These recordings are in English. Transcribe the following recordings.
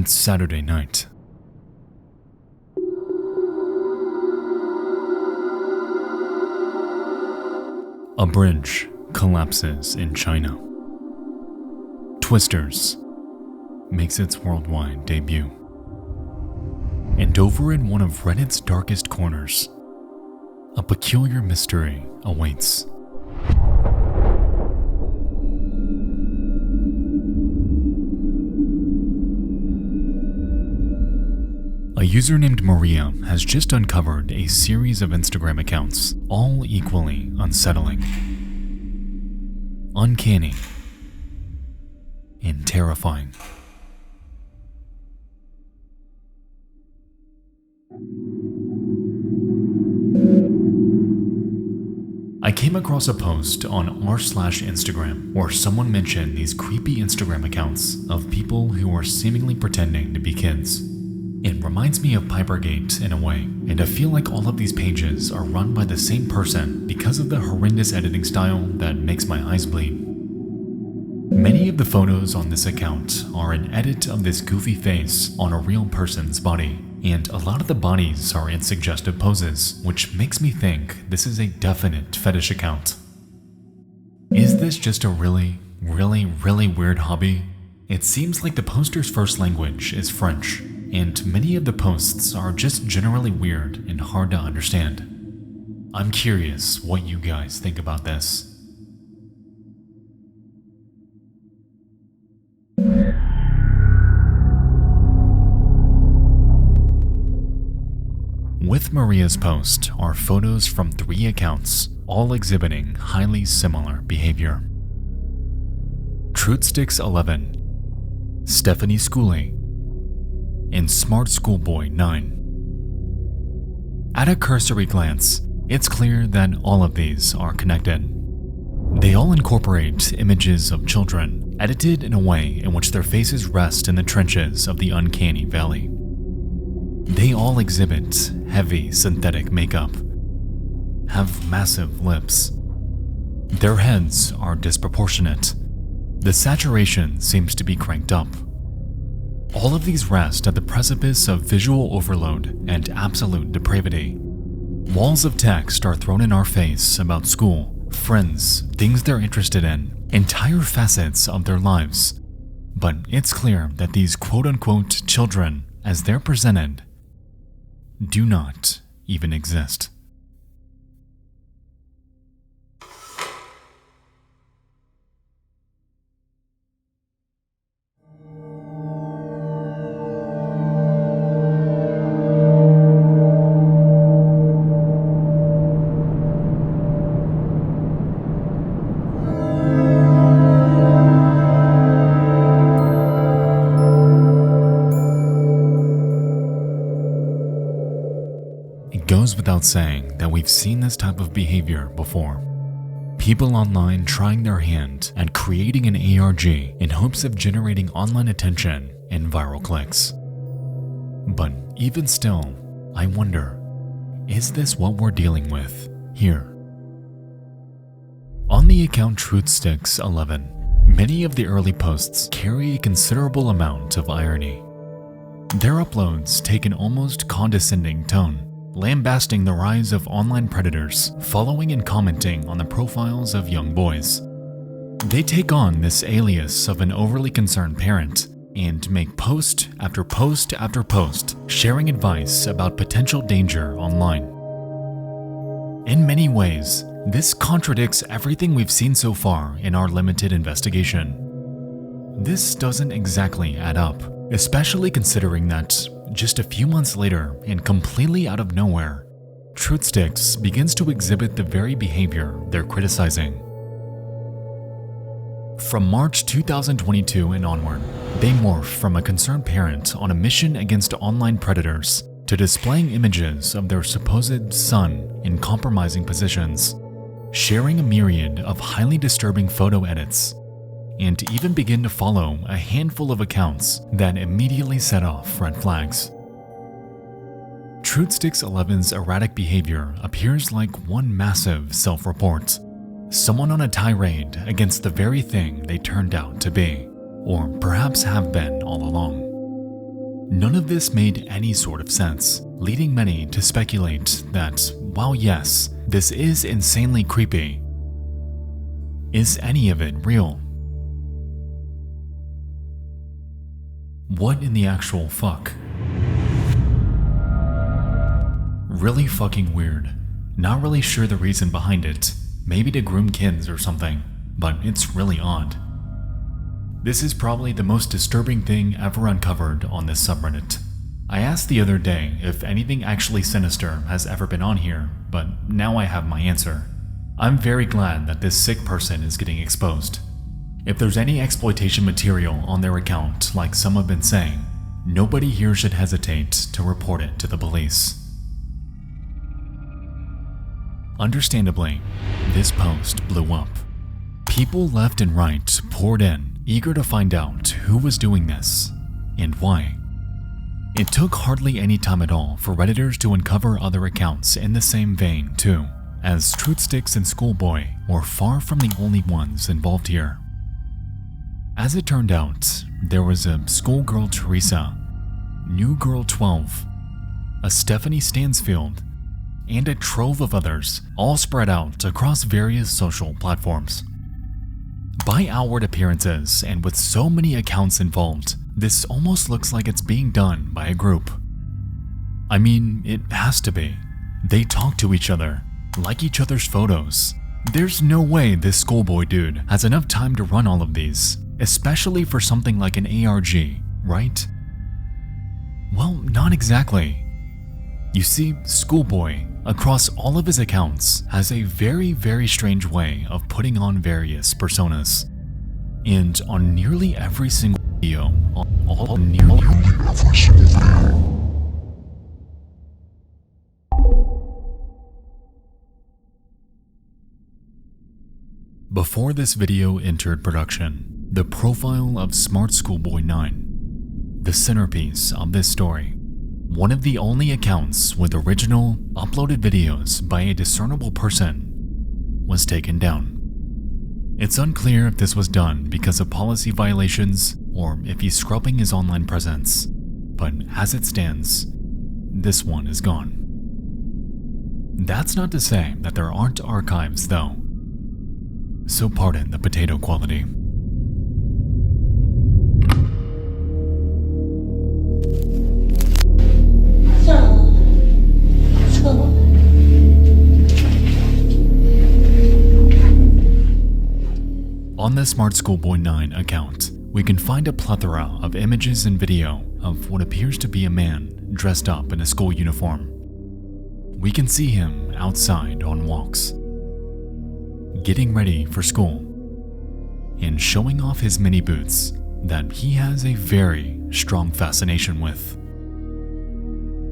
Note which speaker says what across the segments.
Speaker 1: It's Saturday night. A bridge collapses in China. Twisters makes its worldwide debut. And over in one of Reddit's darkest corners, a peculiar mystery awaits. A user named Maria has just uncovered a series of Instagram accounts, all equally unsettling, uncanny, and terrifying. I came across a post on r/Instagram where someone mentioned these creepy Instagram accounts of people who are seemingly pretending to be kids. It reminds me of Pipergate in a way, and I feel like all of these pages are run by the same person because of the horrendous editing style that makes my eyes bleed. Many of the photos on this account are an edit of this goofy face on a real person's body, and a lot of the bodies are in suggestive poses, which makes me think this is a definite fetish account. Is this just a really weird hobby? It seems like the poster's first language is French, and many of the posts are just generally weird and hard to understand. I'm curious what you guys think about this. With Maria's post are photos from 3 accounts, all exhibiting highly similar behavior. Truthsticks11, Stephanie Schooley, and Smart Schoolboy 9. At a cursory glance, it's clear that all of these are connected. They all incorporate images of children, edited in a way in which their faces rest in the trenches of the uncanny valley. They all exhibit heavy synthetic makeup, have massive lips. Their heads are disproportionate. The saturation seems to be cranked up. All of these rest at the precipice of visual overload and absolute depravity. Walls of text are thrown in our face about school, friends, things they're interested in, entire facets of their lives. But it's clear that these quote-unquote children, as they're presented, do not even exist. It goes without saying that we've seen this type of behavior before. People online trying their hand at creating an ARG in hopes of generating online attention and viral clicks. But even still, I wonder, is this what we're dealing with here? On the account Truthsticks11, many of the early posts carry a considerable amount of irony. Their uploads take an almost condescending tone, lambasting the rise of online predators, following and commenting on the profiles of young boys. They take on this alias of an overly concerned parent and make post after post after post, sharing advice about potential danger online. In many ways, this contradicts everything we've seen so far in our limited investigation. This doesn't exactly add up, especially considering that just a few months later, and completely out of nowhere, Truthsticks begins to exhibit the very behavior they're criticizing. From March 2022 and onward, they morph from a concerned parent on a mission against online predators to displaying images of their supposed son in compromising positions, sharing a myriad of highly disturbing photo edits, and even begin to follow a handful of accounts that immediately set off red flags. Truthsticks11's erratic behavior appears like one massive self-report, someone on a tirade against the very thing they turned out to be, or perhaps have been all along. None of this made any sort of sense, leading many to speculate that, while yes, this is insanely creepy, is any of it real? What in the actual fuck? Really fucking weird. Not really sure the reason behind it. Maybe to groom kids or something, but it's really odd. This is probably the most disturbing thing ever uncovered on this subreddit. I asked the other day if anything actually sinister has ever been on here, but now I have my answer. I'm very glad that this sick person is getting exposed. If there's any exploitation material on their account, like some have been saying, nobody here should hesitate to report it to the police. Understandably, this post blew up. People left and right poured in, eager to find out who was doing this and why. It took hardly any time at all for Redditors to uncover other accounts in the same vein too, as Truthsticks and Schoolboy were far from the only ones involved here. As it turned out, there was a Schoolgirl Teresa, New Girl 12, a Stephanie Stansfield, and a trove of others, all spread out across various social platforms. By outward appearances, and with so many accounts involved, this almost looks like it's being done by a group. I mean, it has to be. They talk to each other, like each other's photos. There's no way this Schoolboy dude has enough time to run all of these, especially for something like an ARG, right? Well, not exactly. You see, Schoolboy, across all of his accounts, has a very, very strange way of putting on various personas. And on nearly every single video, Before this video entered production, the profile of Smart Schoolboy 9, the centerpiece of this story, one of the only accounts with original, uploaded videos by a discernible person, was taken down. It's unclear if this was done because of policy violations or if he's scrubbing his online presence, but as it stands, this one is gone. That's not to say that there aren't archives though, so pardon the potato quality. On the Smart Schoolboy 9 account, we can find a plethora of images and video of what appears to be a man dressed up in a school uniform. We can see him outside on walks, getting ready for school, and showing off his mini boots that he has a very strong fascination with.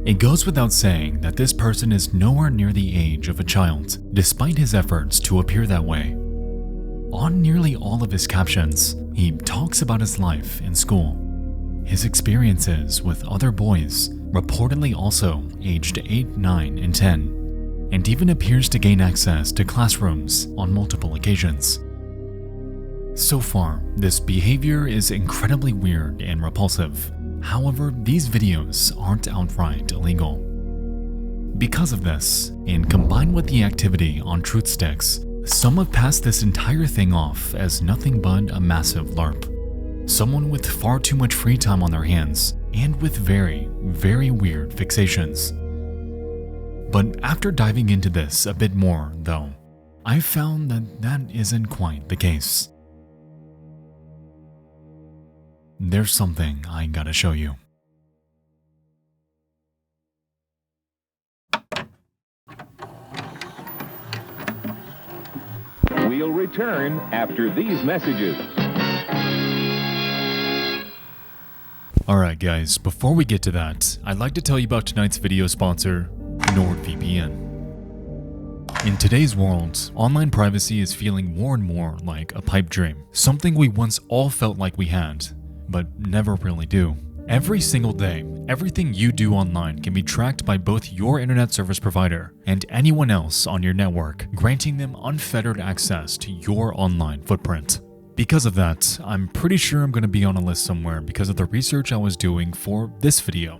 Speaker 1: It goes without saying that this person is nowhere near the age of a child, despite his efforts to appear that way. On nearly all of his captions, he talks about his life in school, his experiences with other boys, reportedly also aged 8, 9, and 10, and even appears to gain access to classrooms on multiple occasions. So far, this behavior is incredibly weird and repulsive. However, these videos aren't outright illegal. Because of this, and combined with the activity on Truthsticks, some have passed this entire thing off as nothing but a massive LARP. Someone with far too much free time on their hands, and with very, very weird fixations. But after diving into this a bit more, though, I've found that that isn't quite the case. There's something I gotta show you.
Speaker 2: We'll return after these messages.
Speaker 1: Alright guys, before we get to that, I'd like to tell you about tonight's video sponsor, NordVPN. In today's world, online privacy is feeling more and more like a pipe dream, something we once all felt like we had, but never really do. Every single day, everything you do online can be tracked by both your internet service provider and anyone else on your network, granting them unfettered access to your online footprint. Because of that, I'm pretty sure I'm going to be on a list somewhere because of the research I was doing for this video.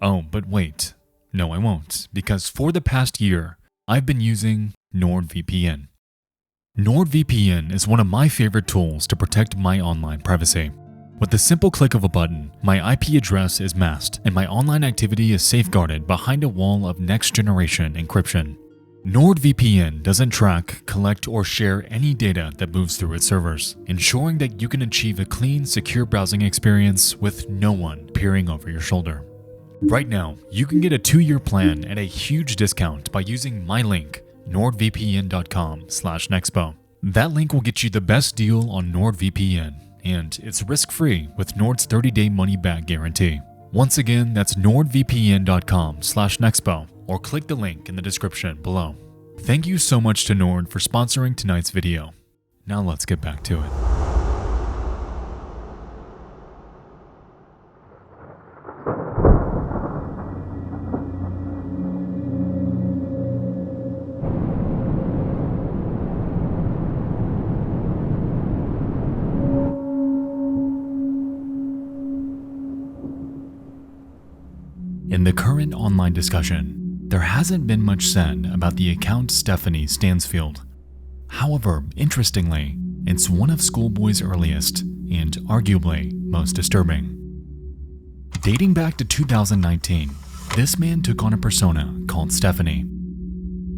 Speaker 1: Oh, but wait. No, I won't, because for the past year, I've been using NordVPN. NordVPN is one of my favorite tools to protect my online privacy. With the simple click of a button, my IP address is masked and my online activity is safeguarded behind a wall of next-generation encryption. NordVPN doesn't track, collect, or share any data that moves through its servers, ensuring that you can achieve a clean, secure browsing experience with no one peering over your shoulder. Right now, you can get a 2-year plan at a huge discount by using my link, nordvpn.com/nexpo. That link will get you the best deal on NordVPN, and it's risk-free with Nord's 30-day money-back guarantee. Once again, that's nordvpn.com/nexpo, or click the link in the description below. Thank you so much to Nord for sponsoring tonight's video. Now let's get back to it. In the current online discussion, there hasn't been much said about the account Stephanie Stansfield. However, interestingly, it's one of Schoolboy's earliest and arguably most disturbing. Dating back to 2019, this man took on a persona called Stephanie.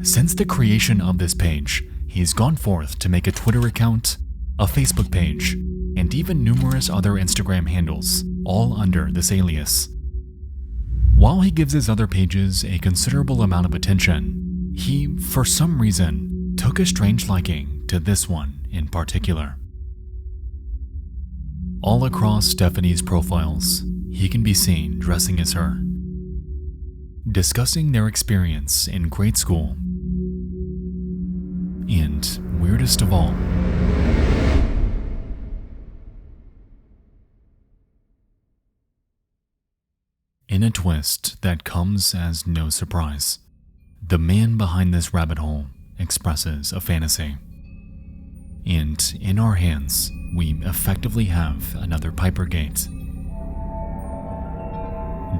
Speaker 1: Since the creation of this page, he's gone forth to make a Twitter account, a Facebook page, and even numerous other Instagram handles, all under this alias. While he gives his other pages a considerable amount of attention, he, for some reason, took a strange liking to this one in particular. All across Stephanie's profiles, he can be seen dressing as her, discussing their experience in grade school, and, weirdest of all, in a twist that comes as no surprise, the man behind this rabbit hole expresses a fantasy. And in our hands, we effectively have another Pipergate.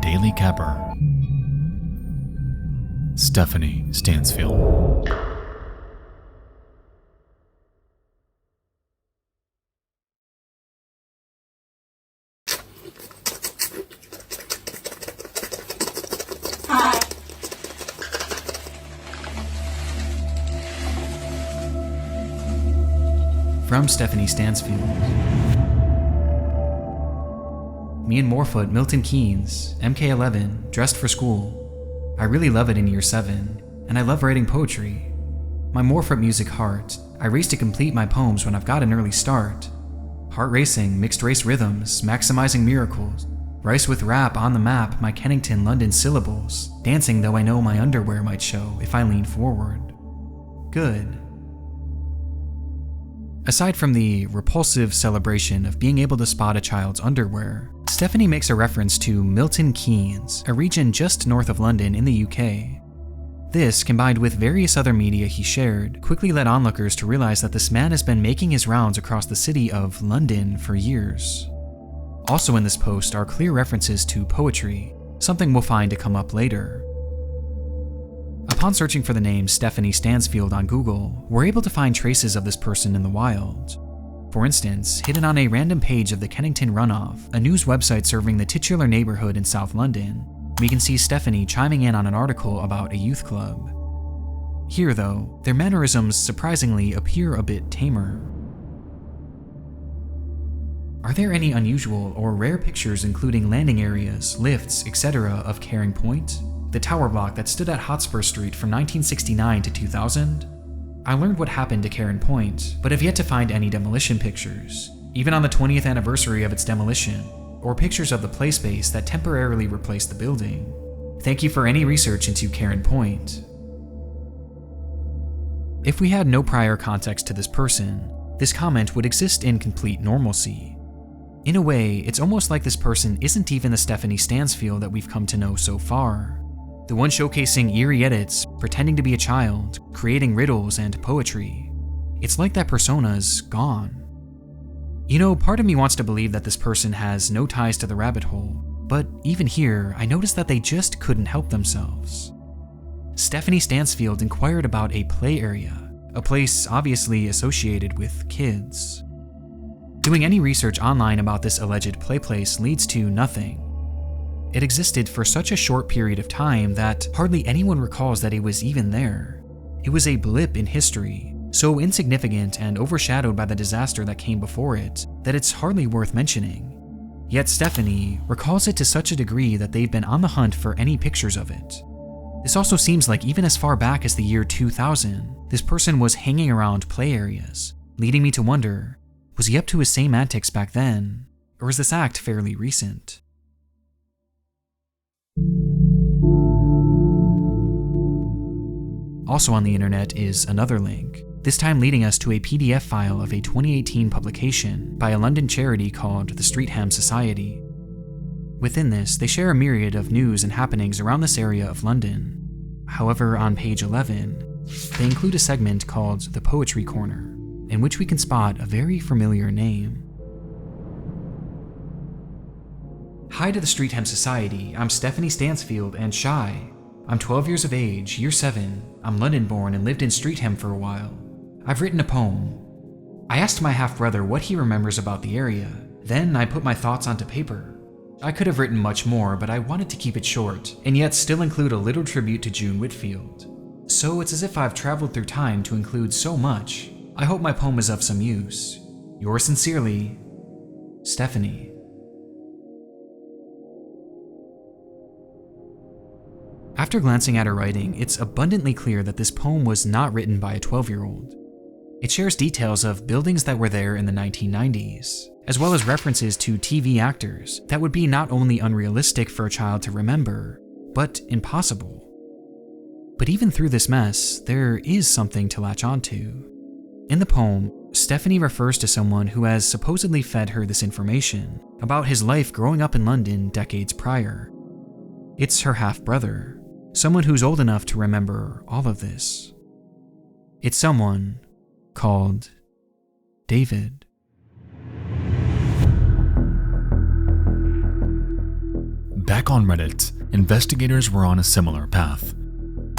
Speaker 1: Daily Capper, Stephanie Stansfield.
Speaker 3: From Stephanie Stansfield. Me and Morfoot, Milton Keynes, MK11, dressed for school. I really love it in year 7, and I love writing poetry. My Morfoot music heart, I race to complete my poems when I've got an early start. Heart racing, mixed race rhythms, maximizing miracles. Rice with rap on the map, my Kennington, London syllables. Dancing though I know my underwear might show if I lean forward. Good. Aside from the repulsive celebration of being able to spot a child's underwear, Stephanie makes a reference to Milton Keynes, a region just north of London in the UK. This, combined with various other media he shared, quickly led onlookers to realize that this man has been making his rounds across the city of London for years. Also in this post are clear references to poetry, something we'll find to come up later. Upon searching for the name Stephanie Stansfield on Google, we're able to find traces of this person in the wild. For instance, hidden on a random page of the Kennington Runoff, a news website serving the titular neighborhood in South London, we can see Stephanie chiming in on an article about a youth club. Here, though, their mannerisms surprisingly appear a bit tamer. Are there any unusual or rare pictures including landing areas, lifts, etc. of Caring Point? The tower block that stood at Hotspur Street from 1969 to 2000? I learned what happened to Cairn Point, but have yet to find any demolition pictures, even on the 20th anniversary of its demolition, or pictures of the play space that temporarily replaced the building. Thank you for any research into Cairn Point. If we had no prior context to this person, this comment would exist in complete normalcy. In a way, it's almost like this person isn't even the Stephanie Stansfield that we've come to know so far. The one showcasing eerie edits, pretending to be a child, creating riddles and poetry. It's like that persona's gone. Part of me wants to believe that this person has no ties to the rabbit hole, but even here, I noticed that they just couldn't help themselves. Stephanie Stansfield inquired about a play area, a place obviously associated with kids. Doing any research online about this alleged play place leads to nothing. It existed for such a short period of time that hardly anyone recalls that it was even there. It was a blip in history, so insignificant and overshadowed by the disaster that came before it that it's hardly worth mentioning. Yet Stephanie recalls it to such a degree that they've been on the hunt for any pictures of it. This also seems like even as far back as the year 2000, this person was hanging around play areas, leading me to wonder, was he up to his same antics back then, or is this act fairly recent? Also on the internet is another link, this time leading us to a PDF file of a 2018 publication by a London charity called the Streatham Society. Within this, they share a myriad of news and happenings around this area of London. However, on page 11, they include a segment called The Poetry Corner, in which we can spot a very familiar name. Hi to the Streatham Society, I'm Stephanie Stansfield and shy. I'm 12 years of age, year 7, I'm London born and lived in Streatham for a while. I've written a poem. I asked my half-brother what he remembers about the area, then I put my thoughts onto paper. I could have written much more, but I wanted to keep it short, and yet still include a little tribute to June Whitfield. So it's as if I've traveled through time to include so much. I hope my poem is of some use. Yours sincerely, Stephanie. After glancing at her writing, it's abundantly clear that this poem was not written by a 12-year-old. It shares details of buildings that were there in the 1990s, as well as references to TV actors that would be not only unrealistic for a child to remember, but impossible. But even through this mess, there is something to latch onto. In the poem, Stephanie refers to someone who has supposedly fed her this information about his life growing up in London decades prior. It's her half-brother, someone who's old enough to remember all of this. It's someone called David.
Speaker 1: Back on Reddit, investigators were on a similar path.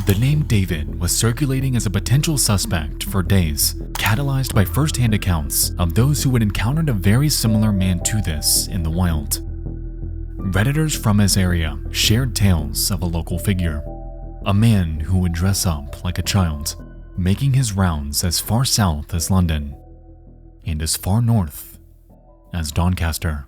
Speaker 1: The name David was circulating as a potential suspect for days, catalyzed by first-hand accounts of those who had encountered a very similar man to this in the wild. Redditors from his area shared tales of a local figure, a man who would dress up like a child, making his rounds as far south as London and as far north as Doncaster.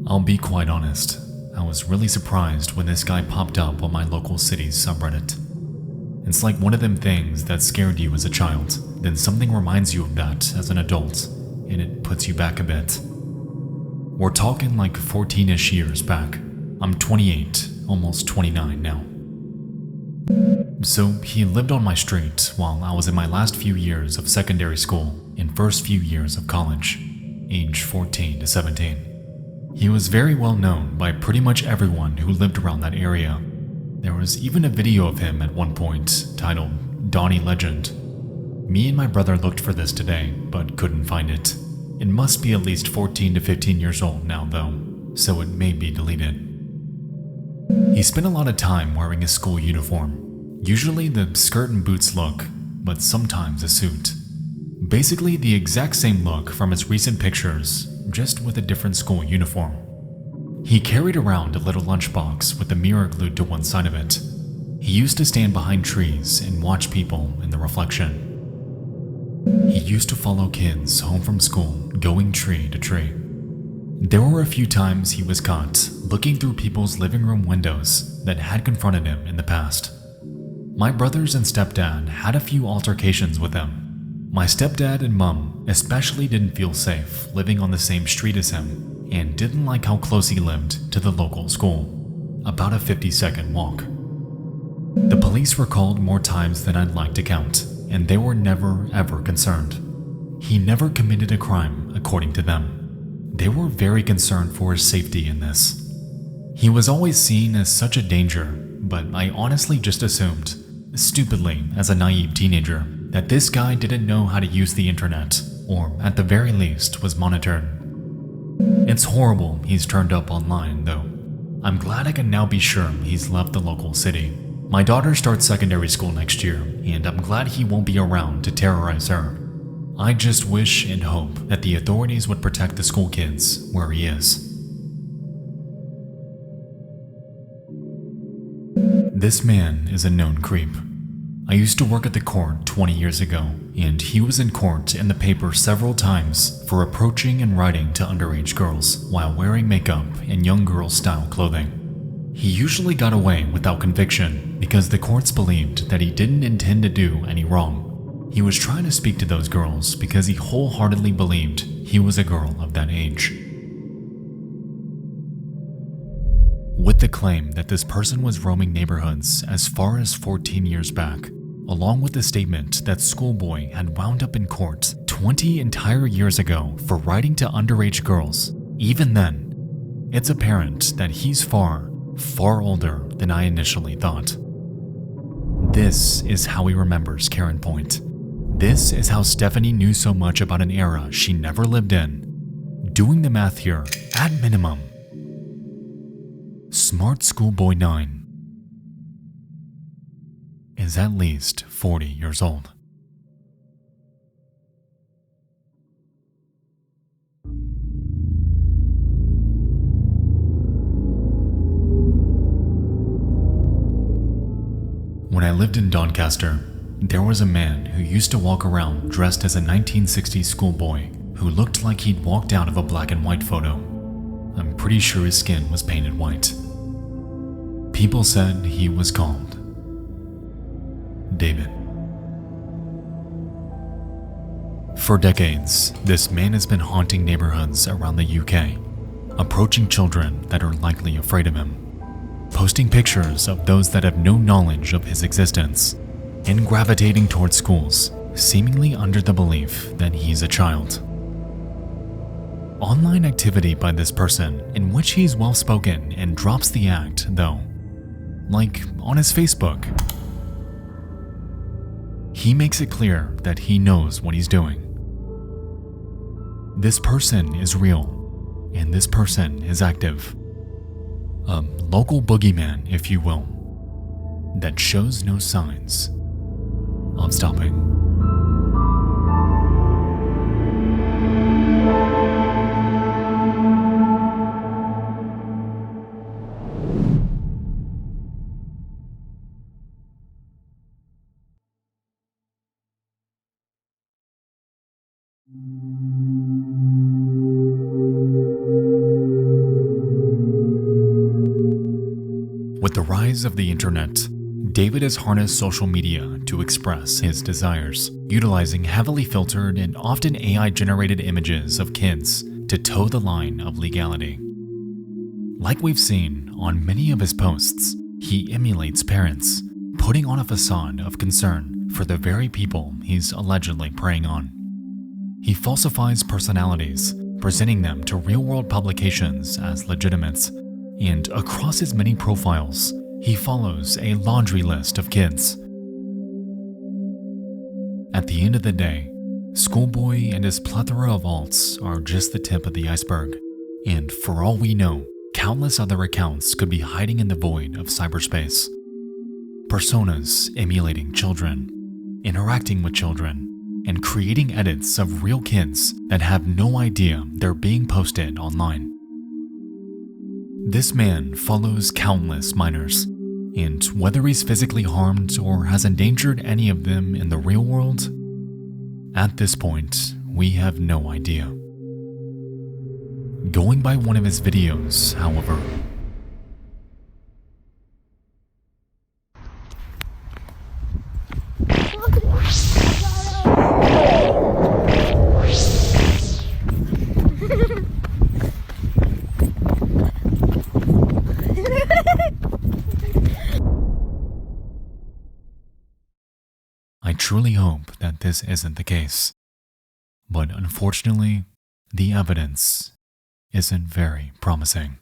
Speaker 1: I'll be quite honest, I was really surprised when this guy popped up on my local city's subreddit. It's like one of them things that scared you as a child, then something reminds you of that as an adult, and it puts you back a bit. We're talking like 14-ish years back. I'm 28, almost 29 now. So he lived on my street while I was in my last few years of secondary school and first few years of college, age 14 to 17. He was very well known by pretty much everyone who lived around that area. There was even a video of him at one point titled Donnie Legend. Me and my brother looked for this today, but couldn't find it. It must be at least 14 to 15 years old now though, so it may be deleted. He spent a lot of time wearing his school uniform, usually the skirt and boots look, but sometimes a suit. Basically the exact same look from his recent pictures, just with a different school uniform. He carried around a little lunchbox with a mirror glued to one side of it. He used to stand behind trees and watch people in the reflection. He used to follow kids home from school, going tree to tree. There were a few times he was caught looking through people's living room windows that had confronted him in the past. My brothers and stepdad had a few altercations with him. My stepdad and mom especially didn't feel safe living on the same street as him and didn't like how close he lived to the local school, about a 50-second walk. The police were called more times than I'd like to count, and they were never ever concerned. He never committed a crime, according to them. They were very concerned for his safety in this. He was always seen as such a danger, but I honestly just assumed, stupidly as a naive teenager, that this guy didn't know how to use the internet, or at the very least was monitored. It's horrible he's turned up online, though. I'm glad I can now be sure he's left the local city. My daughter starts secondary school next year, and I'm glad he won't be around to terrorize her. I just wish and hope that the authorities would protect the school kids where he is. This man is a known creep. I used to work at the court 20 years ago, and he was in court in the paper several times for approaching and writing to underage girls while wearing makeup and young girl style clothing. He usually got away without conviction because the courts believed that he didn't intend to do any wrong. He was trying to speak to those girls because he wholeheartedly believed he was a girl of that age. With the claim that this person was roaming neighborhoods as far as 14 years back, along with the statement that schoolboy had wound up in court 20 entire years ago for writing to underage girls, even then, it's apparent that he's far, far older than I initially thought. This is how he remembers Karen Point. This is how Stephanie knew so much about an era she never lived in. Doing the math here, at minimum, Smart Schoolboy 9 is at least 40 years old. When I lived in Doncaster, there was a man who used to walk around dressed as a 1960s schoolboy who looked like he'd walked out of a black and white photo. I'm pretty sure his skin was painted white. People said he was called David. For decades, this man has been haunting neighborhoods around the UK, approaching children that are likely afraid of him, posting pictures of those that have no knowledge of his existence, and gravitating towards schools, seemingly under the belief that he's a child. Online activity by this person in which he's well-spoken and drops the act, though, like on his Facebook. He makes it clear that he knows what he's doing. This person is real, and this person is active. A local boogeyman, if you will, that shows no signs of stopping. With the rise of the internet, David has harnessed social media to express his desires, utilizing heavily filtered and often AI-generated images of kids to toe the line of legality. Like we've seen on many of his posts, he emulates parents, putting on a facade of concern for the very people he's allegedly preying on. He falsifies personalities, presenting them to real-world publications as legitimate, and across his many profiles, he follows a laundry list of kids. At the end of the day, Schoolboy and his plethora of alts are just the tip of the iceberg, and for all we know, countless other accounts could be hiding in the void of cyberspace. Personas emulating children, interacting with children, and creating edits of real kids that have no idea they're being posted online. This man follows countless minors, and whether he's physically harmed or has endangered any of them in the real world, at this point, we have no idea. Going by one of his videos, however, I truly hope that this isn't the case, but unfortunately, the evidence isn't very promising.